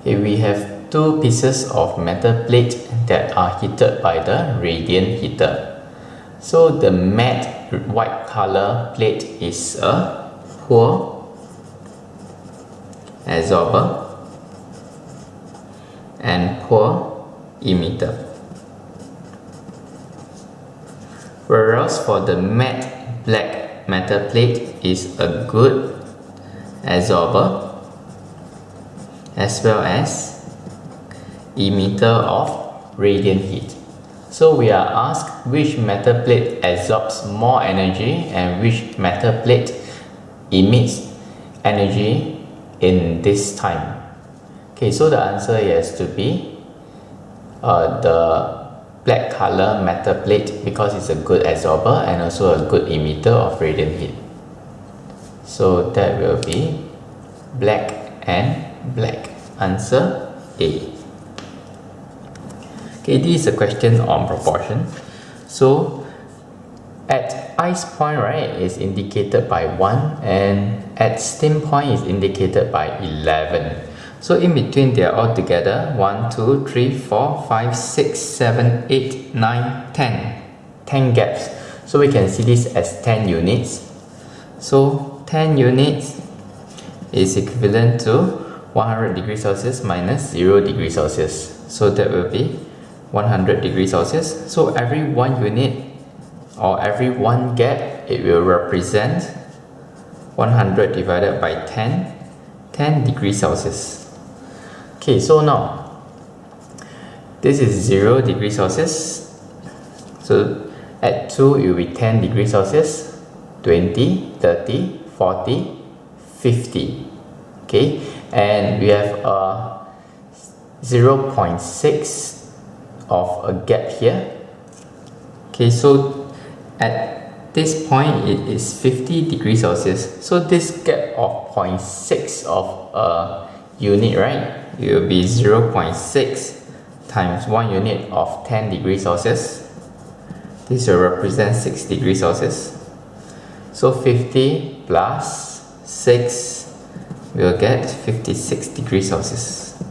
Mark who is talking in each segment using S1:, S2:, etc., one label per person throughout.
S1: Okay, we have two pieces of metal plate that are heated by the radiant heater. So the matte white color plate is a poor absorber and poor emitter. Whereas for the matte black metal plate is a good absorber as well as emitter of radiant heat. So we are asked which metal plate absorbs more energy and which metal plate emits energy in this time. Okay, so the answer has to be the black color metal plate because it's a good absorber and also a good emitter of radiant heat. So that will be black and black. Answer A. Okay, this is a question on proportion. So at ice point, right, is indicated by 1 and at steam point is indicated by 11. So in between they are all together 1, 2, 3, 4, 5, 6, 7, 8, 9, 10. 10 gaps. So we can see this as 10 units. So 10 units is equivalent to 100 degrees Celsius minus 0 degrees Celsius. So that will be 100 degrees Celsius. So every 1 unit or every 1 gap, it will represent 100 divided by 10 degrees Celsius. Okay, so now this is 0 degrees Celsius. So at 2 it will be 10 degrees Celsius, 20, 30, 40, 50. Okay, and we have a 0.6 of a gap here. Okay, so at this point it is 50 degrees Celsius. So this gap of 0.6 of a unit, right, it will be 0.6 times 1 unit of 10 degrees Celsius. This will represent 6 degrees Celsius. So 50 plus 6 we'll get 56 degrees Celsius.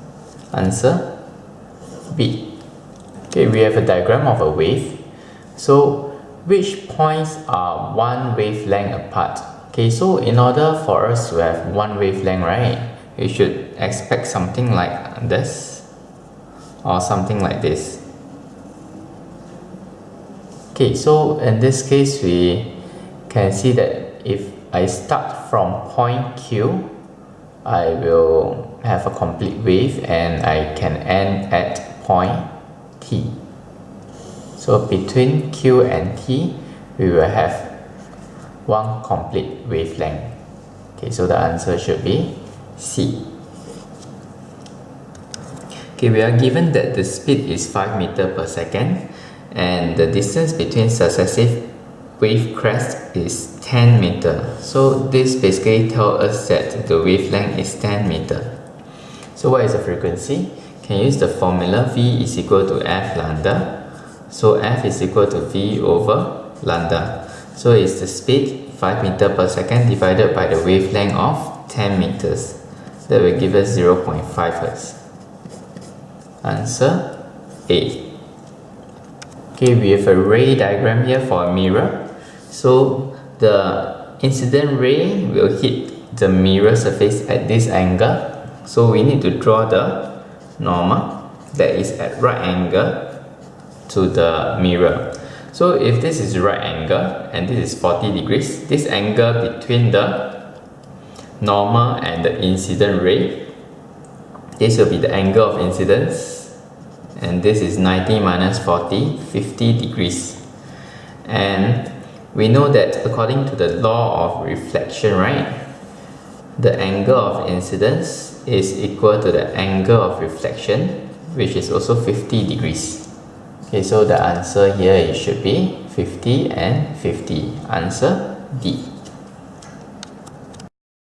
S1: Answer B. Okay, we have a diagram of a wave. So which points are one wavelength apart? Okay, so in order for us to have one wavelength, right, we should expect something like this or something like this. Okay, so in this case we can see that if I start from point Q, I will have a complete wave and I can end at point T. So between Q and T, we will have one complete wavelength. Okay, so the answer should be C. Okay, we are given that the speed is 5 meters per second and the distance between successive wave crest is 10 meters. So this basically tells us that the wavelength is 10 meters. So what is the frequency? Can use the formula V is equal to F lambda. So F is equal to V over lambda. So it's the speed 5 meters per second divided by the wavelength of 10 meters. That will give us 0.5 Hz. Answer A. Okay, we have a ray diagram here for a mirror. So the incident ray will hit the mirror surface at this angle. So we need to draw the normal that is at right angle to the mirror. So if this is right angle and this is 40 degrees, this angle between the normal and the incident ray, this will be the angle of incidence, and this is 90 minus 40, 50 degrees. And we know that according to the law of reflection, right, the angle of incidence is equal to the angle of reflection, which is also 50 degrees. Okay, so the answer here it should be 50 and 50. Answer D.